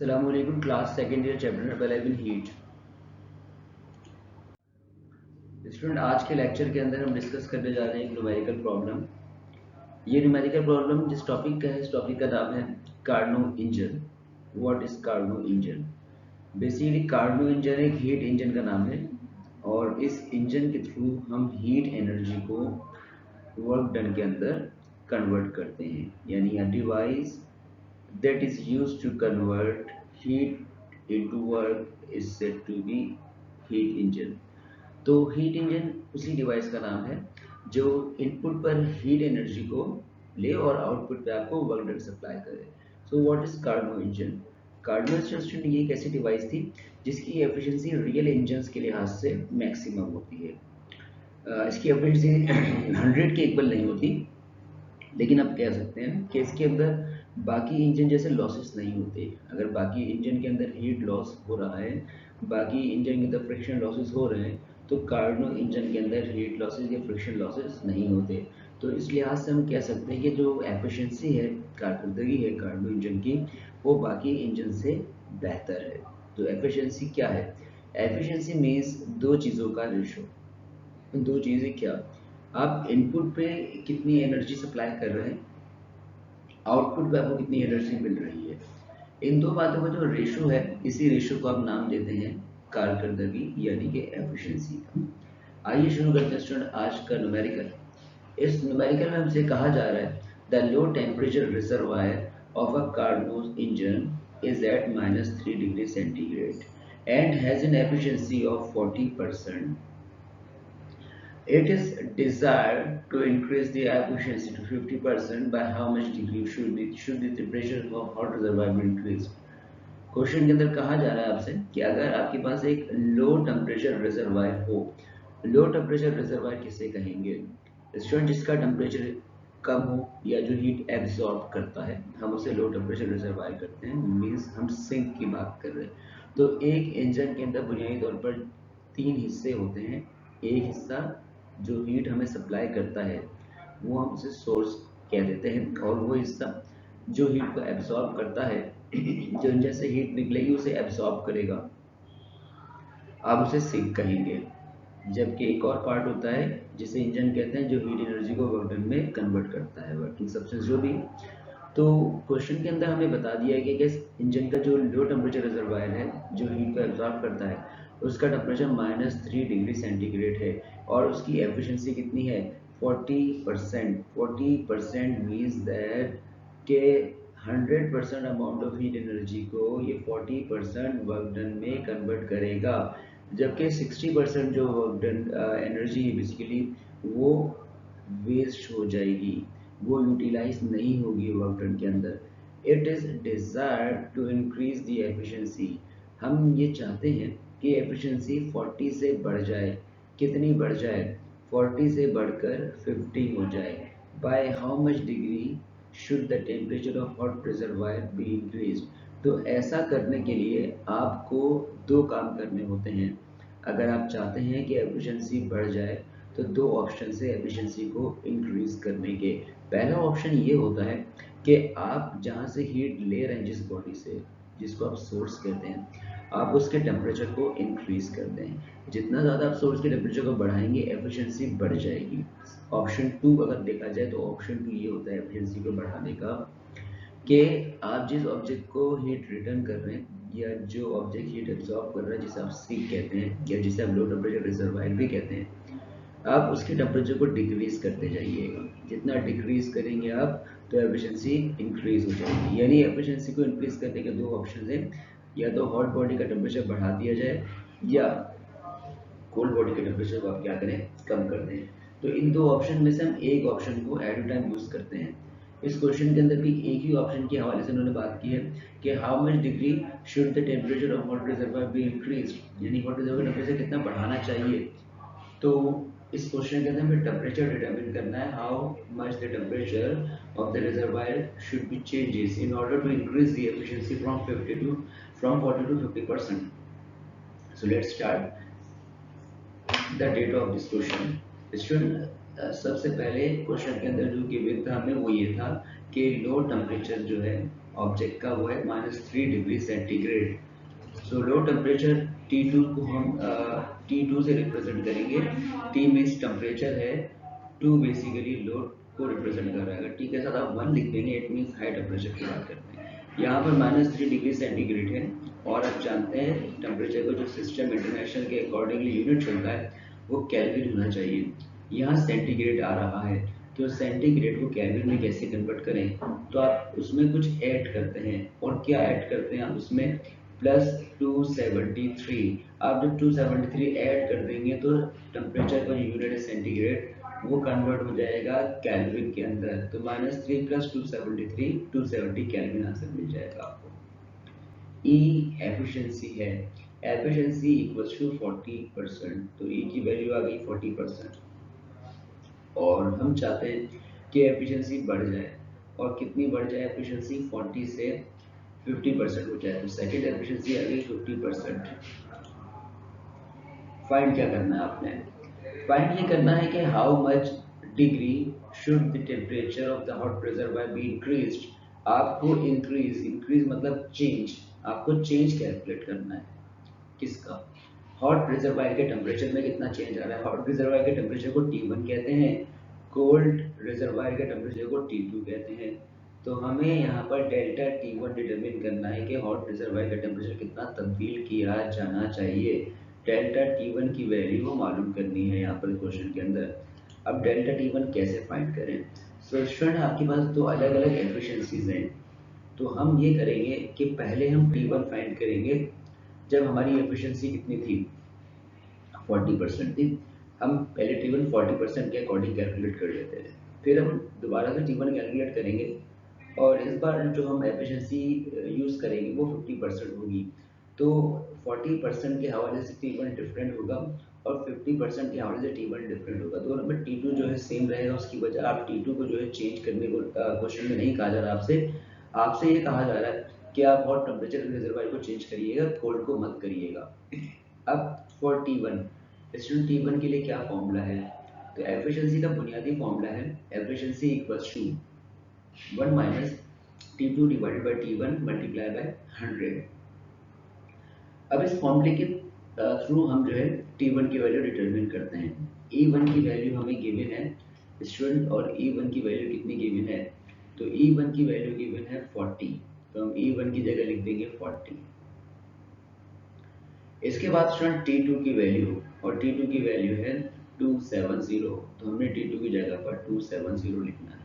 अस्सलामुअलैकुम class second year chapter number 11 heat. Student, आज के लेक्चर के अंदर हम डिस्कस करने जा रहे हैं एक न्यूमेरिकल प्रॉब्लम। ये न्यूमेरिकल प्रॉब्लम जिस टॉपिक का है, इस टॉपिक का नाम है Carnot engine. What is Carnot engine? Basically Carnot engine एक हीट इंजन का नाम है और इस इंजन के थ्रू हम हीट एनर्जी को वर्क डन के अंदर कन्वर्ट करते हैं, यानी a device that is used to convert heat into work is said to be heat engine। तो हीट इंजन उसी डिवाइस का नाम है जो इनपुट पर हीट एनर्जी को ले और आउटपुट पे आपको वर्क डन सप्लाई करे। So what is Carnot engine? Carnot engine ये एक ऐसी डिवाइस थी जिसकी एफिशिएंसी रियल इंजन्स के लिहाज से मैक्सिमम होती है। इसकी एफिशिएंसी 100 के इक्वल नहीं होती, लेकिन आप कह सकते हैं कि इसके अंदर बाकी इंजन जैसे लॉसेस नहीं होते। अगर बाकी इंजन के अंदर हीट लॉस हो रहा है, बाकी इंजन के अंदर फ्रिक्शन लॉसेस हो रहे हैं, तो कार्नो इंजन के अंदर हीट लॉसेस या फ्रिक्शन लॉसेस नहीं होते। तो इस लिहाज से हम कह सकते हैं कि जो एफिशिएंसी है, कारकर्दगी है कार्नो इंजन की, वो बाकी इंजन से बेहतर है। तो एफिशिएंसी क्या है? एफिशिएंसी मीन्स दो चीज़ों का रेशो। दो चीज़ें क्या? आप इनपुट पे कितनी एनर्जी सप्लाई कर रहे हैं, आउटपुट पे आपको कितनी एनर्जी मिल रही है। इन दो बातों का जो रेशो है, इसी रेशो को आप नाम देते हैं कारकर्दगी यानी कि एफिशिएंसी का। आइए शुरू करते हैं स्टूडेंट आज का न्यूमेरिकल। इस न्यूमेरिकल में हमसे कहा जा रहा है the low temperature reservoir of a Carnot engine is at -3 degree centigrade and has an efficiency of 40%। It is desired to increase the efficiency to 50%. By how much degree should the temperature of hot reservoir be increased? Question के अंदर कहा जा रहा है आपसे कि अगर आपके पास एक लो टेम्परेचर रिजर्वायर हो, लो टेम्परेचर रिजर्वायर किसे कहेंगे? स्टूडेंट, जिसका टेम्परेचर कम हो या जो हीट एब्जॉर्ब करता है, हम उसे लो टेम्परेचर रिजर्वायर करते हैं। मीन्स हम सिंक की बात कर रहे हैं। तो एक इंजन के अंदर बुनियादी तौर पर तीन हिस्से होते हैं। एक हिस्सा जो हीट हमें सप्लाई करता है, वो हम उसे सोर्स कह देते हैं, और वो हिस्सा जो हीट को एब्जॉर्ब करता है, जो इंजन से हीट निकलेगी उसे एब्जॉर्ब करेगा, आप उसे सिंक कहेंगे। जबकि एक और पार्ट होता है जिसे इंजन कहते हैं, जो हीट एनर्जी को वर्क डन में कन्वर्ट करता है, वर्किंग सब्सटेंस जो भी। तो क्वेश्चन के अंदर हमें बता दिया है कि इंजन का जो लो टेम्परेचर रिजर्वायर है, जो हीट को एब्जॉर्ब करता है, उसका टेम्परेचर -3 डिग्री सेंटीग्रेड है और उसकी एफिशिएंसी कितनी है? 40%। 40% मीन्स दैट के 100% अमाउंट ऑफ हीट एनर्जी को ये 40% वर्क डन में कन्वर्ट करेगा, जबकि 60% जो वर्क डन एनर्जी है बेसिकली वो वेस्ट हो जाएगी, वो यूटिलाइज नहीं होगी वर्क डन के अंदर। It is desired to increase the efficiency. हम ये चाहते हैं कि एफिशिएंसी 40 से बढ़ जाए। कितनी बढ़ जाए? 40 से बढ़कर 50 हो जाए। By how much degree should the temperature of hot reservoir be increase? तो ऐसा करने के लिए आपको दो काम करने होते हैं। अगर आप चाहते हैं कि एफिशिएंसी बढ़ जाए, तो दो ऑप्शन से एफिशिएंसी को इंक्रीज करने के। पहला ऑप्शन ये होता है कि आप जहाँ से हीट ले रहे हैं, जिस बॉडी से, जिसको आप सोर्स कहते हैं, आप उसके टेम्परेचर को इंक्रीज कर दें। जितना ज़्यादा आप सोर्स के टेम्परेचर को बढ़ाएंगे, एफिशिएंसी बढ़ जाएगी। ऑप्शन टू अगर देखा जाए, तो ऑप्शन टू ये होता है एफिशिएंसी को बढ़ाने का कि आप जिस ऑब्जेक्ट को हीट रिटर्न कर रहे हैं, या जो ऑब्जेक्ट हीट एब्जॉर्ब कर रहा है, जिसे आप सिंक कहते हैं या जिसे आप लो टेम्परेचर रिजर्वायर भी कहते हैं, आप उसके टेम्परेचर को डिक्रीज करते जाइएगा। जितना डिक्रीज करेंगे आप, तो एफिशिएंसी इंक्रीज हो जाएगी। यानी एफिशिएंसी को इंक्रीज करने के दो ऑप्शन हैं, या तो हॉट बॉडी का टेम्परेचर बढ़ा दिया जाए, या कोल्ड बॉडी के टेम्परेचर को आप क्या करें? कम कर दें। तो इन दो ऑप्शन में से हम एक ऑप्शन को एट अ टाइम यूज करते हैं। इस क्वेश्चन के अंदर भी एक ही ऑप्शन के हवाले से उन्होंने बात की है कि how much degree should the temperature of hot reservoir be increase, यानी हॉट रिजर्वायर टेम्परेचर कितना बढ़ाना चाहिए। तो इस क्वेश्चन के अंदर हमें टेम्परेचर डिटरमिन करना है, how much the temperature of the reservoir should be changes in order to increase the efficiency from 40 to 50%। So let's start the data of this question. Student, सबसे पहले क्वेश्चन के अंदर जो गिवन था हमें, वो ये था कि लो टेम्परेचर जो है, ऑब्जेक्ट का वो है -3 डिग्री सेंटीग्रेड। सो लो टेम्परेचर T2 को हम T2 से रिप्रेजेंट करेंगे। T मीन्स टेम्परेचर है, 2 बेसिकली लोड को रिप्रेजेंट कर रहा है। अगर T के साथ आप 1 लिख देंगे इट मीन्स हाई टेम्परेचर की बात करते हैं। यहाँ पर -3 डिग्री सेंटीग्रेड है और आप जानते हैं टेम्परेचर को जो सिस्टम इंटरनेशनल के अकॉर्डिंगली यूनिट चलता है वो केल्विन होना चाहिए। यहाँ सेंटीग्रेड आ रहा है तो सेंटीग्रेड को केल्विन में कैसे कन्वर्ट करें, तो आप उसमें कुछ ऐड करते हैं। और क्या ऐड करते हैं आप उसमें, +273। आप जब 273 ऐड कर देंगे तो टेम्परेचर का जो यूनिट है सेंटीग्रेड वो कन्वर्ट हो जाएगा केल्विन के अंदर। तो -3 + 273 270 केल्विन आंसर मिल जाएगा आपको। E एफिशिएंसी है, एफिशिएंसी इक्वल्स टू 40%, तो E की वैल्यू आ गई 40% और हम चाहते हैं कि एफिशिएंसी बढ़ जाए। और कितनी बढ़ जाए एफिशिएंसी, 40 से 50% हो जाए। तो सेकेंड एफिशिएंसी आ गई 50%। फाइंड क्या करना है आपने, फाइंड ये करना है कि how much degree should the temperature of the hot reservoir be increased. आपको इंक्रीज मतलब चेंज, आपको चेंज कैलकुलेट करना है। किसका, हॉट रिजर्वायर के टेम्परेचर में कितना चेंज आ रहा है। हॉट रिजर्वायर के टेम्परेचर को T1 कहते हैं, कोल्ड रिजर्वायर के टेम्परेचर को T2 कहते हैं। तो हमें यहाँ पर डेल्टा T1 डिटरमिन करना है कि हॉट रिजर्वायर का टेम्परेचर कितना तब्दील किया जाना चाहिए। डेल्टा T1 की वैल्यू मालूम करनी है यहाँ पर क्वेश्चन के अंदर। अब डेल्टा T1 कैसे फाइंड करें। सो स्टूडेंट आपके पास दो अलग अलग एफिशिएंसीज हैं, तो हम ये करेंगे कि पहले हम T1 फाइंड करेंगे जब हमारी एफिशिएंसी कितनी थी, 40% थी। हम पहले T1 40% के अकॉर्डिंग कैलकुलेट कर लेते हैं, फिर हम दोबारा से T1 कैलकुलेट करेंगे और इस बार जो हम एफिशिएंसी यूज़ करेंगे वो 50% होगी। तो 40% के हवाले से T1 डिफरेंट होगा और 50% के हवाले से T1 डिफरेंट होगा। तो नंबर T2 जो है सेम रहेगा, उसकी वजह आप T2 को जो है चेंज करने को क्वेश्चन में नहीं कहा जा रहा आपसे। आपसे ये कहा जा रहा है कि आप हॉट टेम्परेचर रिजर्वायर को चेंज करिएगा, कोल्ड को मत करिएगा। अब फॉर T1, स्टूडेंट T1 के लिए क्या फॉर्मूला है, तो एफिशिएंसी का बुनियादी फॉर्मूला है efficiency equals to 1 minus T2 divided by T1 multiply by 100। अब इस फॉर्मूले के थ्रू हम जो है T1 की वैल्यू डिटरमिन करते हैं। E1 की वैल्यू हमें गिवन है स्टूडेंट, और E1 की वैल्यू कितनी गिवन है, तो E1 की वैल्यू गिवन है 40, तो हम E1 की जगह लिख देंगे 40। इसके बाद स्टूडेंट T2 की वैल्यू, और T2 की वैल्यू है 270, तो हमने T2 की जगह पर 270 लिखना है।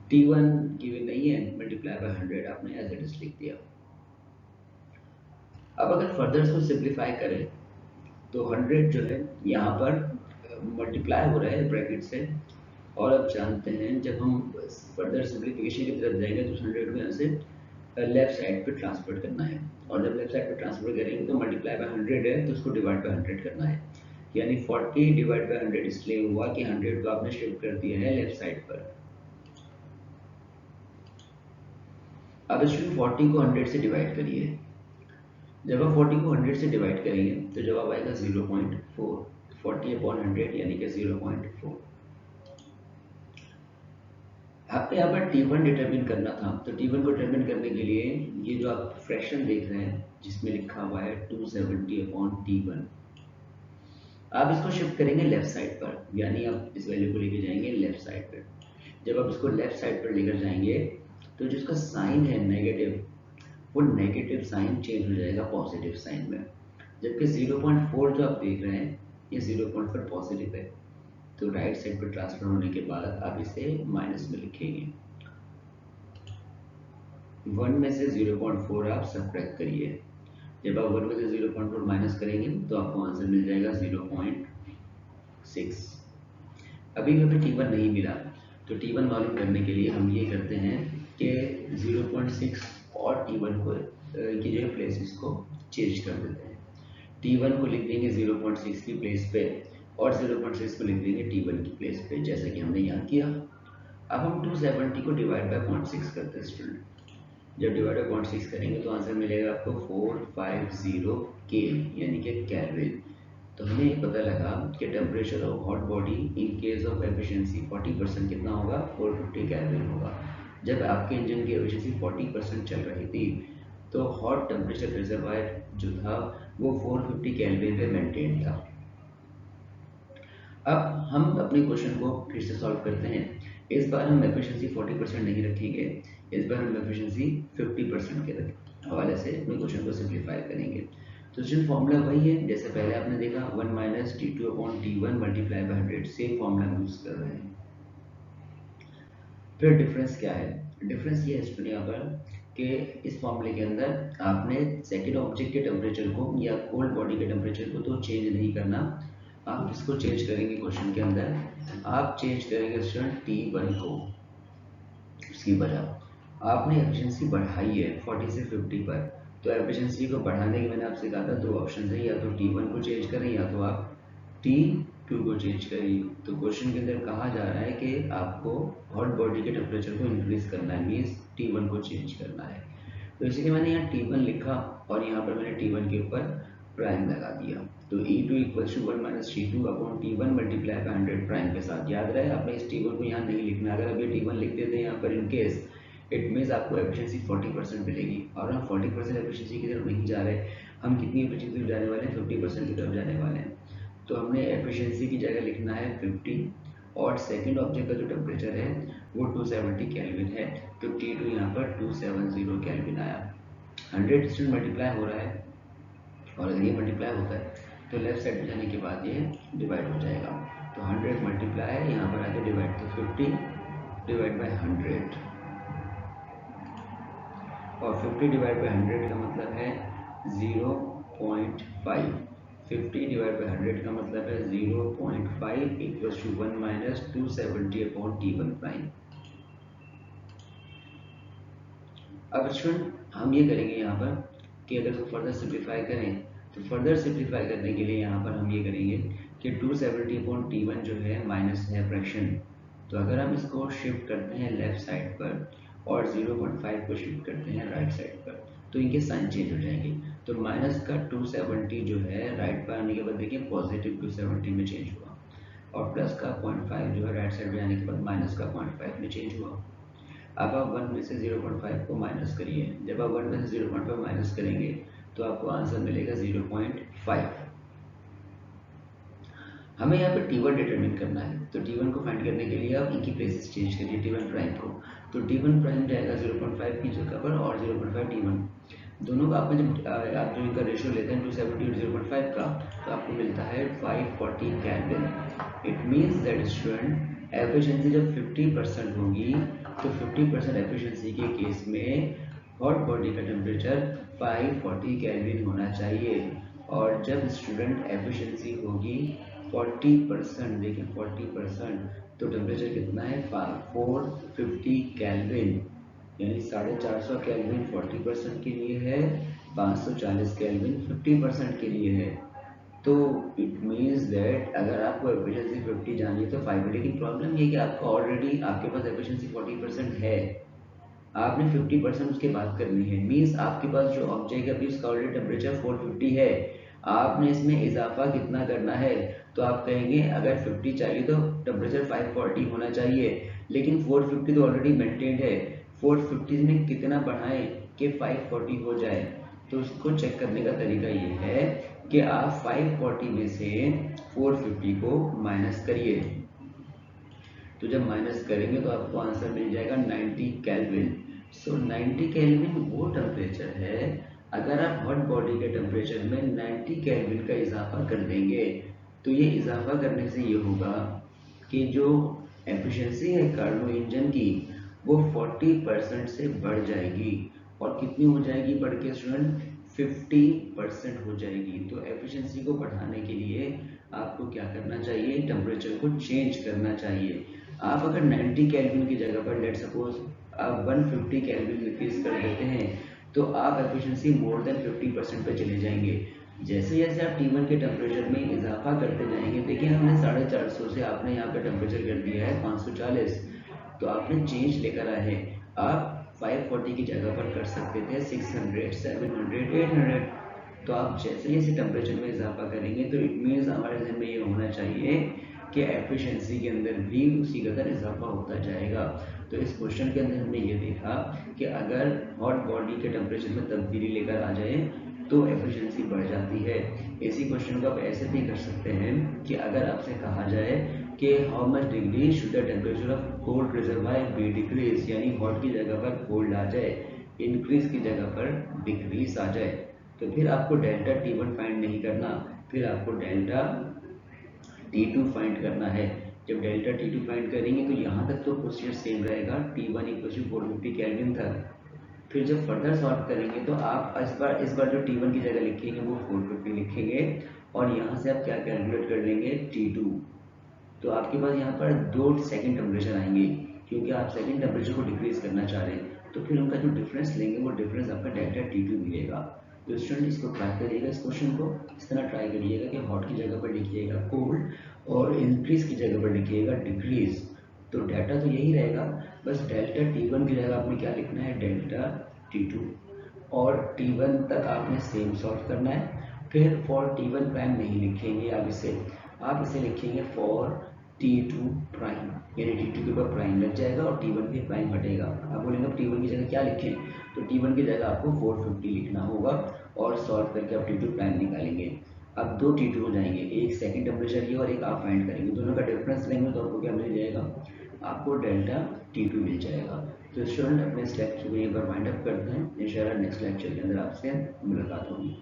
T1 गिवन नहीं है, मल्टीप्लाई बाय 100 आपने एज इट इज लिख दिया। अब अगर फर्दर इसको सिंप्लीफाई करें तो 100 जो है यहाँ पर मल्टीप्लाई हो रहा है ब्रैकेट से, और अब जानते हैं जब हम फर्दर सिंप्लीफिकेशन की तरफ जाएंगे तो 100 को यहाँ से लेफ्ट साइड पे ट्रांसफर करना है, और जब लेफ्ट साइड पे ट्रांसफर करेंगे तो मल्टीप्लाई बाय 100 है तो उसको डिवाइड बाय 100 करना है। यानी 40 डिवाइड बाय 100 इसलिए हुआ कि 100 को आपने शिफ्ट कर दिया है लेफ्ट साइड पर। अब इसमें 40 को 100 से डिवाइड करिए, जब आप 40 को 100 से डिवाइड करेंगे तो जवाब आएगा 0.4, 40/100 यानी कि 0.4। आपको यहाँ पर T1 डिटरमिन करना था, तो T1 को डिटरमिन करने के लिए ये जो आप फ्रैक्शन देख रहे हैं जिसमें लिखा हुआ है 270/T1, आप इसको शिफ्ट करेंगे लेफ्ट साइड पर, यानी आप इस वैल्यू को लेके जाएंगे लेफ्ट साइड पर। जब आप इसको लेफ्ट साइड पर लेकर जाएंगे तो जिसका साइन है नेगेटिव, वो नेगेटिव साइन चेंज हो जाएगा पॉजिटिव साइन में, जबकि 0.4 जो आप देख रहे हैं ये 0.4 पॉजिटिव है, तो राइट साइड पर ट्रांसफर होने के बाद आप इसे माइनस में लिखेंगे। 1 में से 0.4 आप सब्ट्रैक्ट करिए, जब आप 1 में से 0.4 माइनस करेंगे तो आपको आंसर मिल जाएगा 0.6। अभी भी हमें T1 नहीं मिला, तो T1 मालूम करने के लिए हम ये करते हैं कि 0.6 और T1 को की जो प्लेसेस को चेंज कर देते हैं। T1 को लिख देंगे 0.6 की प्लेस पे और 0.6 को लिख देंगे T1 की प्लेस पे, जैसा कि हमने यहाँ किया। अब हम 270 को डिवाइड बाय 0.6 करते हैं स्टूडेंट, जब डिवाइड बाय 0.6 करेंगे तो आंसर मिलेगा आपको 450 K यानी कि केल्विन। तो हमें ये पता लगा कि temperature of hot body in case of efficiency 40% कितना होगा, 450 केल्विन होगा। जब आपके इंजन की एफिशिएंसी 40% चल रही थी तो हॉट टेम्परेचर रिजर्वायर जो था वो 450 केल्विन पे मेंटेन था। अब हम अपने क्वेश्चन को फिर से सॉल्व करते हैं। इस बार हम एफिशिएंसी 40% नहीं रखेंगे, इस बार हम एफिशिएंसी 50% के हवाले से अपने क्वेश्चन को सिंप्लीफाई करेंगे। तो स्टिल फॉर्मूला वही है जैसे पहले आपने देखा 1 minus T2 upon T1 multiply by 100, same formula हम यूज कर रहे हैं। फिर डिफरेंस क्या है? डिफरेंस ये है स्टूडेंट यहाँ पर कि इस फॉर्मूले के अंदर आपने सेकेंड ऑब्जेक्ट के टेम्परेचर को या कोल्ड बॉडी के टेम्परेचर को तो चेंज नहीं करना, आप इसको चेंज करेंगे क्वेश्चन के अंदर, आप चेंज करेंगे स्टूडेंट T1 को। उसकी वजह आपने एफिशिएंसी बढ़ाई है 40 से 50 पर, तो एफिशिएंसी को बढ़ाने के मैंने आपसे कहा था दो ऑप्शन है, या तो T1 को चेंज करें या तो आप T2 को चेंज करिए। तो क्वेश्चन के अंदर कहा जा रहा है कि आपको हॉट बॉडी के टेम्परेचर को इंक्रीज करना है, मीन्स T1 को चेंज करना है। तो इसीलिए मैंने यहाँ T1 लिखा और यहाँ पर मैंने T1 के ऊपर प्राइम लगा दिया। तो E2 equal to 1 minus T2 upon T1 multiply by 100 prime के साथ। याद रहे आपने इस T1 को यहाँ नहीं लिखना, अगर आप ये T1 लिख देते यहाँ पर इन केस, इट मीन्स आपको एफिशिएंसी 40% मिलेगी और हम 40% एफिशिएंसी की तरफ नहीं जा रहे, हम कितनी एफिशिएंसी की जाने वाले हैं? 50% की तरफ जाने वाले हैं। तो हमने एफिशिएंसी की जगह लिखना है 50 और सेकंड ऑब्जेक्ट का जो टेम्परेचर है वो 270 केल्विन है, तो T2 यहाँ पर 270 केल्विन आया। 100 से मल्टीप्लाई हो रहा है और अगर ये मल्टीप्लाई होता है तो लेफ्ट साइड में जाने के बाद ये डिवाइड हो जाएगा। तो 100 मल्टीप्लाई है यहाँ पर आके डिवाइड, तो 50 डिवाइड बाई 100 और 50 डिवाइड बाई 100 का मतलब है 0.5। 50 डिवाइड बाई 100 का मतलब है 0.5 equals to 1 minus 270 upon T1 prime. अब स्टूडेंट हम ये करेंगे यहाँ पर कि अगर इसको फर्दर सिंप्लीफाई करें तो फर्दर सिंप्लीफाई करने के लिए यहाँ पर हम ये करेंगे कि 270 अपॉन T1 जो है माइनस है फ्रैक्शन, तो अगर हम इसको शिफ्ट करते हैं लेफ्ट साइड पर और 0.5 को शिफ्ट करते हैं राइट साइड पर तो इनके साइन चेंज हो जाएंगे। तो माइनस का 270 जो है राइट पर आने के बाद देखिए पॉजिटिव 270 में चेंज हुआ और प्लस का 0.5 जो है राइट साइड में आने के बाद माइनस का 0.5 में चेंज हुआ। अब आप 1 में से 0.5 को माइनस करिए, जब आप 1 में से 0.5 माइनस करेंगे तो आपको आंसर मिलेगा 0.5। हमें यहाँ पर T1 डिटरमिन करना है, तो T1 को फाइंड करने के लिए आप इनकी प्लेसेस चेंज करिए T1 प्राइम को, तो T1 प्राइम जाएगा 0.5 की जगह पर और 0.5 T1 दोनों का आपने जब आप जो इनका रेशियो लेते हैं 270 और 0.5 का तो आपको मिलता है 540 kelvin. It means that student efficiency जब 50% होगी तो 50% एफिशिएंसी के केस में हॉट बॉडी का टेम्परेचर 540 केल्विन होना चाहिए और जब स्टूडेंट एफिशिएंसी होगी 40%, देखिए 40%, तो टेम्परेचर कितना है 450 केल्विन, यानी 450 केल्विन 40% के लिए है, 540 केल्विन 50% के लिए है। तो इट मीन्स दैट अगर आपको एफिशिएंसी 50 जानी है तो 5, लेकिन प्रॉब्लम ये कि आपको ऑलरेडी आपके पास एफिशिएंसी 40% है, आपने 50% उसके बाद करनी है। मीन्स आपके पास जो ऑब्जेक्ट है अभी उसका ऑलरेडी टेम्परेचर 450 है, आपने इसमें इजाफा कितना करना है? तो आप कहेंगे अगर 50 चाहिए तो टेम्परेचर 540 होना चाहिए, लेकिन 450 तो ऑलरेडी मेंटेन्ड है, 450 में कितना बढ़ाएं कि 540 हो जाए? तो उसको चेक करने का तरीका ये है कि आप 540 में से 450 को माइनस करिए, तो जब माइनस करेंगे तो आपको आंसर मिल जाएगा 90 केल्विन। सो 90 केल्विन वो टेम्परेचर है, अगर आप हॉट बॉडी के टेम्परेचर में 90 केल्विन का इजाफा कर देंगे तो ये इजाफा करने से ये होगा कि जो एफिशिएंसी है कार्नो इंजन की वो 40% से बढ़ जाएगी और कितनी हो जाएगी बढ़ के स्टूडेंट? 50% हो जाएगी। तो एफिशिएंसी को बढ़ाने के लिए आपको क्या करना चाहिए? टेम्परेचर को चेंज करना चाहिए। आप अगर 90 केल्विन की जगह पर लेट सपोज आप 150 केल्विन इंक्रीज कर देते हैं तो आप एफिशिएंसी मोर देन 50% पे चले जाएंगे। जैसे जैसे आप T1 के टेम्परेचर में इजाफा करते जाएंगे, देखिए हमने 450 से आपने यहाँ पे टेम्परेचर कर दिया है 540, तो आपने चेंज लेकर आए हैं। आप 540 की जगह पर कर सकते थे 600, 700, 800, तो आप जैसे जैसे टेम्परेचर में इजाफा करेंगे तो इट मीन्स हमारे जहन में ये होना चाहिए कि एफिशिएंसी के अंदर भी उसी कदर इजाफा होता जाएगा। तो तो इस क्वेश्चन के अंदर हमने ये देखा कि अगर हॉट बॉडी के टेम्परेचर में तब्दीली लेकर आ जाए तो एफिशिएंसी बढ़ जाती है। इसी क्वेश्चन को आप ऐसे भी कर सकते हैं कि अगर आपसे कहा जाए कि how much degree should the temperature of cold reservoir be decrease, यानी हॉट की जगह पर कोल्ड आ जाए, इंक्रीज की जगह पर डिक्रीज आ जाए, तो फिर आपको डेल्टा T1 फाइंड नहीं करना, फिर आपको डेल्टा T2 फाइंड करना है। जब डेल्टा T2 फाइंड करेंगे तो यहाँ तक तो प्रोसीजर सेम रहेगा, T1 इक्वल टू 450 केल्विन तक। फिर जब फर्दर सॉल्व करेंगे तो आप इस बार जो T1 की जगह लिखेंगे वो 450 लिखेंगे और यहाँ से आप क्या कैलकुलेट कर लेंगे T2। तो आपके पास यहाँ पर 2 सेकंड टेम्परेचर आएंगे क्योंकि आप सेकंड टेम्परेचर को डिक्रीज करना चाह रहे हैं, तो फिर उनका जो डिफरेंस लेंगे वो डिफरेंस आपका डेल्टा T2 मिलेगा। तो स्टूडेंट इसको ट्राई करिएगा, इस क्वेश्चन को इस तरह ट्राई करिएगा कि हॉट की जगह पर लिखिएगा कोल्ड और इंक्रीज की जगह पर लिखिएगा डिक्रीज। तो डाटा तो यही रहेगा, बस डेल्टा T1 की जगह आपने क्या लिखना है डेल्टा T2 और T1 तक आपने सेम सॉल्व करना है। फिर फॉर T1 प्राइम नहीं लिखेंगे आप इसे लिखेंगे फॉर T2 प्राइम, यानी T2 के ऊपर प्राइम लग जाएगा और T1 पे प्राइम हटेगा। आप बोलेंगे T1 की जगह क्या लिखें, तो T1 की जगह आपको 450 लिखना होगा और सॉल्व करके आप T2 प्राइम निकालेंगे। अब 2 T2 हो जाएंगे, एक सेकंड टेम्परेचर की और एक आप फाइंड करेंगे, दोनों का डिफरेंस लेंगे तो आपको क्या मिल जाएगा, आपको डेल्टा T2 मिल जाएगा। तो स्टूडेंट अपने इस लेक्चर को यहीं पर वाइंड अप करते हैं, इंशाल्लाह नेक्स्ट लेक्चर के अंदर आपसे मुलाकात होगी।